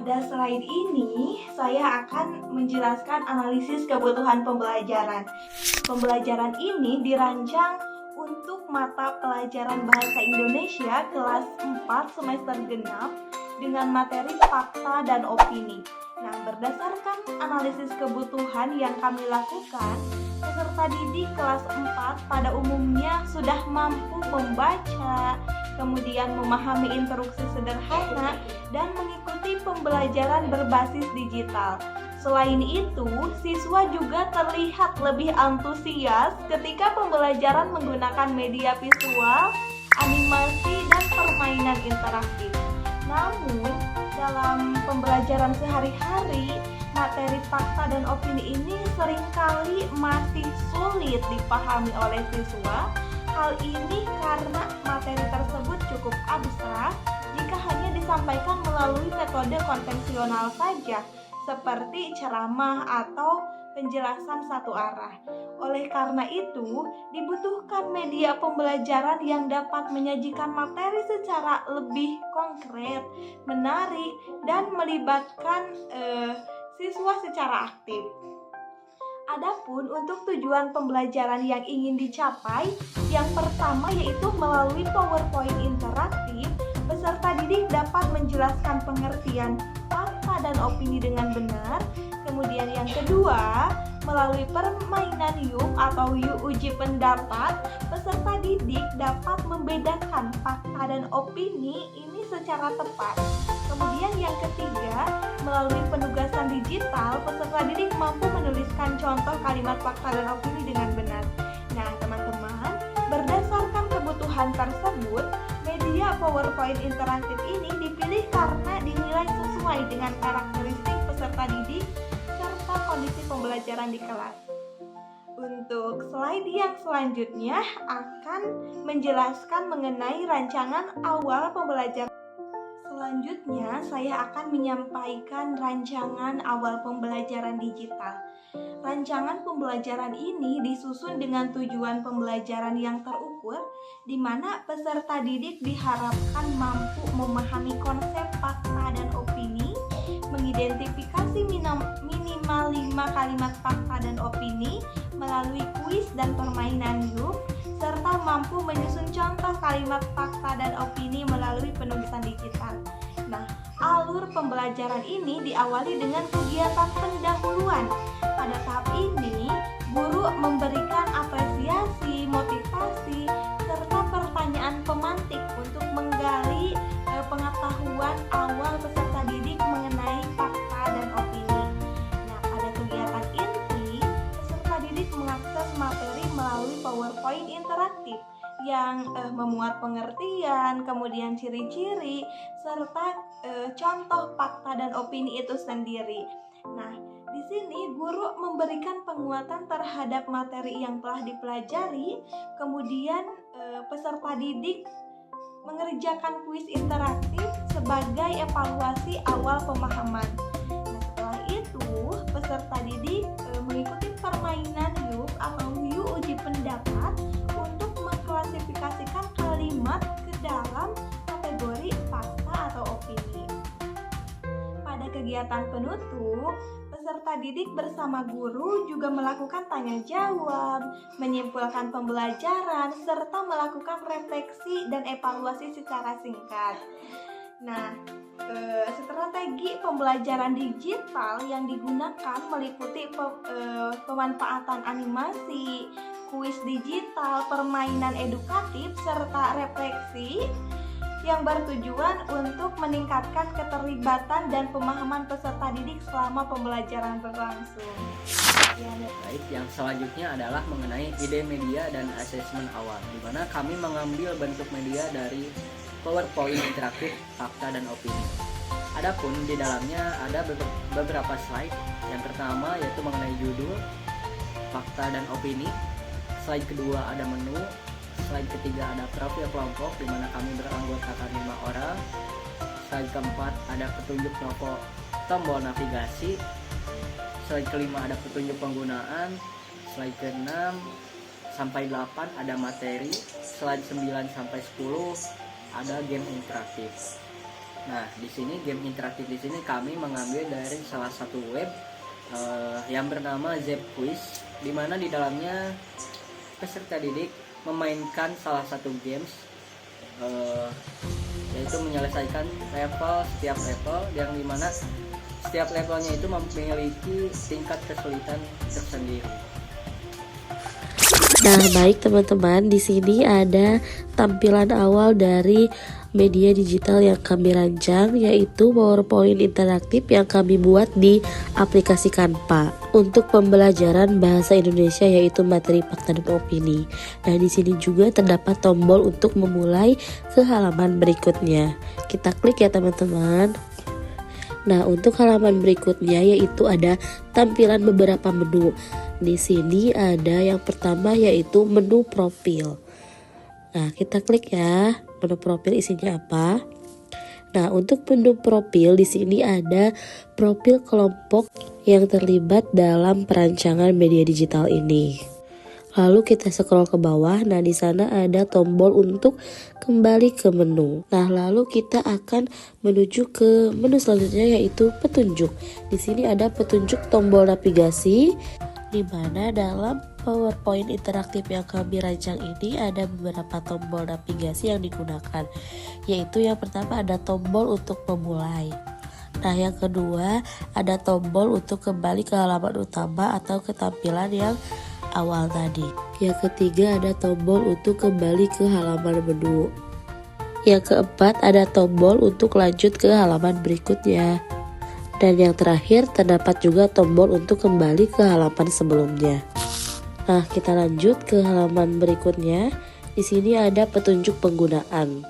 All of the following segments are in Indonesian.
Pada slide ini, saya akan menjelaskan analisis kebutuhan pembelajaran. Pembelajaran ini dirancang untuk mata pelajaran Bahasa Indonesia kelas 4 semester genap dengan materi fakta dan opini. Nah, berdasarkan analisis kebutuhan yang kami lakukan, peserta didik kelas 4 pada umumnya sudah mampu membaca, kemudian memahami instruksi sederhana, dan mengikuti pembelajaran berbasis digital. Selain itu, siswa juga terlihat lebih antusias ketika pembelajaran menggunakan media visual, animasi, dan permainan interaktif. Namun, dalam pembelajaran sehari-hari, materi fakta dan opini ini seringkali masih sulit dipahami oleh siswa. Hal ini karena materi tersebut cukup abstrak jika hanya disampaikan melalui metode konvensional saja, seperti ceramah atau penjelasan satu arah. Oleh karena itu, dibutuhkan media pembelajaran yang dapat menyajikan materi secara lebih konkret, menarik, dan melibatkan siswa secara aktif. Adapun untuk tujuan pembelajaran yang ingin dicapai, yang pertama yaitu melalui PowerPoint interaktif, peserta didik dapat menjelaskan pengertian fakta dan opini dengan benar. Kemudian yang kedua, melalui permainan YUP atau YUP uji pendapat, peserta didik dapat membedakan fakta dan opini ini secara tepat. Kemudian yang ketiga, melalui penugasan digital, peserta didik mampu menuliskan contoh kalimat fakta dan opini dengan benar. Nah, teman-teman, berdasarkan kebutuhan tersebut, media PowerPoint interaktif ini dipilih karena dinilai sesuai dengan karakteristik peserta didik serta kondisi pembelajaran di kelas. Untuk slide yang selanjutnya akan menjelaskan mengenai rancangan awal pembelajaran. Selanjutnya, saya akan menyampaikan rancangan awal pembelajaran digital. Rancangan pembelajaran ini disusun dengan tujuan pembelajaran yang terukur, di mana peserta didik diharapkan mampu memahami konsep fakta dan opini, mengidentifikasi minimal 5 kalimat fakta dan opini melalui kuis dan permainan YUP, serta mampu menyusun contoh kalimat fakta dan opini melalui penulisan digital. Nah, alur pembelajaran ini diawali dengan kegiatan pendahuluan. Pada tahap ini, guru memberikan apresiasi, motivasi, serta pertanyaan pemantik untuk menggali pengetahuan awal peserta didik mengenai fakta dan opini. Nah, pada kegiatan inti, peserta didik mengakses materi melalui PowerPoint interaktif yang memuat pengertian, kemudian ciri-ciri, serta contoh fakta dan opini itu sendiri. Nah, di sini guru memberikan penguatan terhadap materi yang telah dipelajari, kemudian peserta didik mengerjakan kuis interaktif sebagai evaluasi awal pemahaman. Nah, setelah itu, peserta didik mengikuti permainan YUP atau YUP uji pendapat untuk mengklasifikasikan kalimat ke dalam kategori fakta atau opini. Pada kegiatan penutup, peserta didik bersama guru juga melakukan tanya jawab, menyimpulkan pembelajaran, serta melakukan refleksi dan evaluasi secara singkat. Nah, strategi pembelajaran digital yang digunakan meliputi pemanfaatan animasi, kuis digital, permainan edukatif, serta refleksi yang bertujuan untuk meningkatkan keterlibatan dan pemahaman peserta didik selama pembelajaran berlangsung. Baik, yang selanjutnya adalah mengenai ide media dan asesmen awal, di mana kami mengambil bentuk media dari PowerPoint interaktif fakta dan opini. Adapun di dalamnya ada beberapa slide. Yang pertama yaitu mengenai judul, fakta dan opini. Slide kedua ada menu. Slide ketiga ada profil kelompok, di mana kami beranggotakan 5 orang. Slide keempat ada petunjuk tombol navigasi. Slide kelima ada petunjuk penggunaan. Slide ke-6 sampai 8 ada materi. Slide 9 sampai 10 ada game interaktif. Nah, di sini game interaktif di sini kami mengambil dari salah satu web yang bernama ZepQuiz, di mana di dalamnya peserta didik memainkan salah satu games yaitu menyelesaikan setiap level, yang dimana setiap levelnya itu memiliki tingkat kesulitan tersendiri. Nah, baik teman-teman, di sini ada tampilan awal dari media digital yang kami rancang, yaitu PowerPoint interaktif yang kami buat di aplikasi Canva untuk pembelajaran bahasa Indonesia, yaitu materi fakta dan opini. Nah, di sini juga terdapat tombol untuk memulai ke halaman berikutnya. Kita klik ya teman-teman. Nah, untuk halaman berikutnya yaitu ada tampilan beberapa menu. Di sini ada yang pertama yaitu menu profil. Nah, kita klik ya. Menu profil isinya apa? Nah, untuk menu profil di sini ada profil kelompok yang terlibat dalam perancangan media digital ini. Lalu kita scroll ke bawah. Nah, di sana ada tombol untuk kembali ke menu. Nah, lalu kita akan menuju ke menu selanjutnya yaitu petunjuk. Di sini ada petunjuk tombol navigasi, di mana dalam PowerPoint interaktif yang kami rancang ini ada beberapa tombol navigasi yang digunakan, yaitu yang pertama ada tombol untuk memulai. Nah, yang kedua ada tombol untuk kembali ke halaman utama atau ke tampilan yang awal tadi. Yang ketiga ada tombol untuk kembali ke halaman menu. Yang keempat ada tombol untuk lanjut ke halaman berikutnya. Dan yang terakhir terdapat juga tombol untuk kembali ke halaman sebelumnya. Nah, kita lanjut ke halaman berikutnya. Di sini ada petunjuk penggunaan.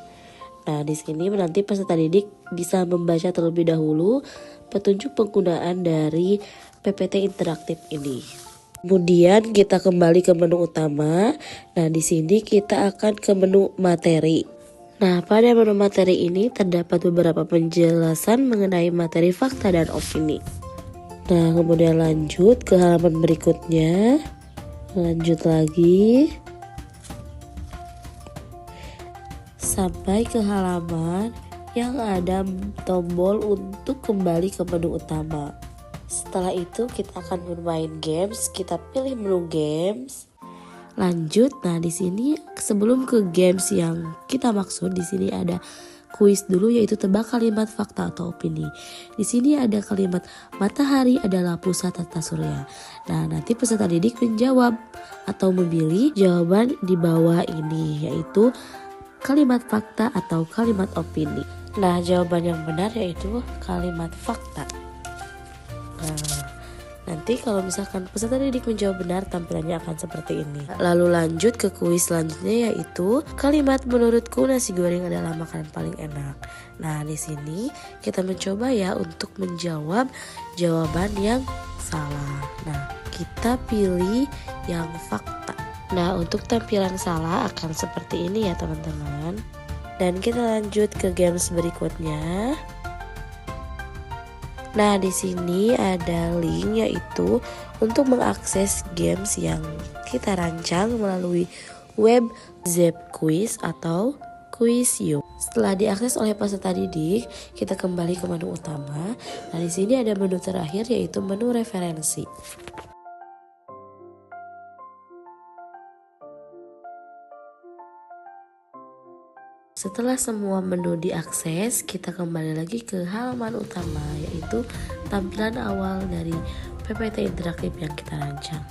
Nah, di sini nanti peserta didik bisa membaca terlebih dahulu petunjuk penggunaan dari PPT interaktif ini. Kemudian kita kembali ke menu utama. Nah, di sini kita akan ke menu materi. Nah, pada menu materi ini terdapat beberapa penjelasan mengenai materi fakta dan opini. Nah, kemudian lanjut ke halaman berikutnya. Lanjut lagi sampai ke halaman yang ada tombol untuk kembali ke menu utama. Setelah itu kita akan bermain games. Kita pilih menu games. Lanjut. Nah, di sini sebelum ke games yang kita maksud, di sini ada kuis dulu, yaitu tebak kalimat fakta atau opini. Di sini ada kalimat matahari adalah pusat tata surya. Nah, nanti peserta didik menjawab atau memilih jawaban di bawah ini, yaitu kalimat fakta atau kalimat opini. Nah, jawaban yang benar yaitu kalimat fakta. Nah, nanti kalau misalkan peserta didik menjawab benar, tampilannya akan seperti ini. Lalu lanjut ke kuis selanjutnya, yaitu kalimat menurutku nasi goreng adalah makanan paling enak. Nah, di sini kita mencoba ya untuk menjawab jawaban yang salah. Nah, kita pilih yang fakta. Nah, untuk tampilan salah akan seperti ini ya teman-teman. Dan kita lanjut ke games berikutnya. Nah, di sini ada link, yaitu untuk mengakses games yang kita rancang melalui web ZepQuiz atau Quiz.io. Setelah diakses oleh peserta didik, kita kembali ke menu utama. Nah, di sini ada menu terakhir yaitu menu referensi. Setelah semua menu diakses, kita kembali lagi ke halaman utama, yaitu tampilan awal dari PPT interaktif yang kita rancang.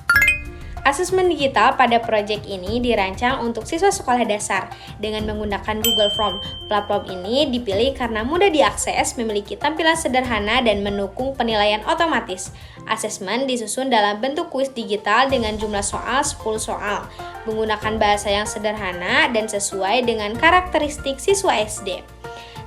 Asesmen digital pada proyek ini dirancang untuk siswa sekolah dasar dengan menggunakan Google Form. Platform ini dipilih karena mudah diakses, memiliki tampilan sederhana, dan mendukung penilaian otomatis. Asesmen disusun dalam bentuk kuis digital dengan jumlah soal 10 soal, menggunakan bahasa yang sederhana dan sesuai dengan karakteristik siswa SD.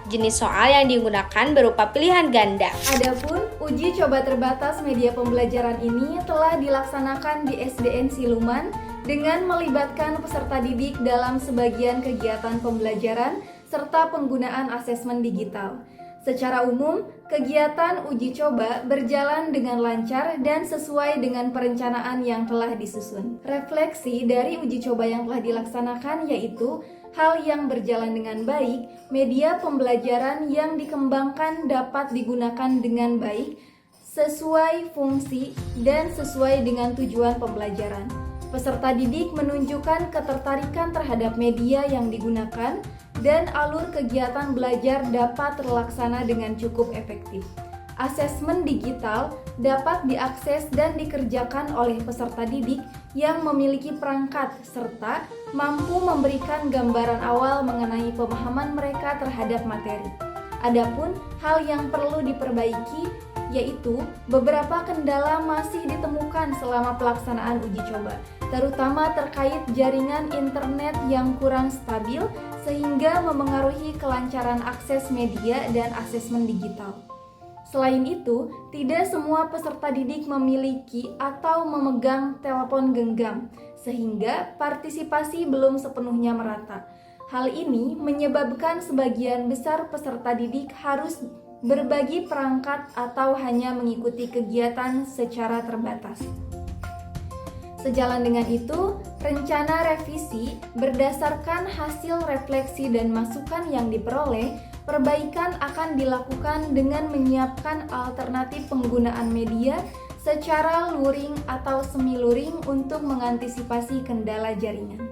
Jenis soal yang digunakan berupa pilihan ganda. Adapun uji coba terbatas media pembelajaran ini telah dilaksanakan di SDN Siluman dengan melibatkan peserta didik dalam sebagian kegiatan pembelajaran serta penggunaan asesmen digital. Secara umum, kegiatan uji coba berjalan dengan lancar dan sesuai dengan perencanaan yang telah disusun. Refleksi dari uji coba yang telah dilaksanakan yaitu hal yang berjalan dengan baik, media pembelajaran yang dikembangkan dapat digunakan dengan baik, sesuai fungsi dan sesuai dengan tujuan pembelajaran. Peserta didik menunjukkan ketertarikan terhadap media yang digunakan dan alur kegiatan belajar dapat terlaksana dengan cukup efektif. Asesmen digital dapat diakses dan dikerjakan oleh peserta didik yang memiliki perangkat serta mampu memberikan gambaran awal mengenai pemahaman mereka terhadap materi. Adapun hal yang perlu diperbaiki yaitu beberapa kendala masih ditemukan selama pelaksanaan uji coba, terutama terkait jaringan internet yang kurang stabil sehingga memengaruhi kelancaran akses media dan asesmen digital. Selain itu, tidak semua peserta didik memiliki atau memegang telepon genggam, sehingga partisipasi belum sepenuhnya merata. Hal ini menyebabkan sebagian besar peserta didik harus berbagi perangkat atau hanya mengikuti kegiatan secara terbatas. Sejalan dengan itu, rencana revisi berdasarkan hasil refleksi dan masukan yang diperoleh, perbaikan akan dilakukan dengan menyiapkan alternatif penggunaan media secara luring atau semi luring untuk mengantisipasi kendala jaringan.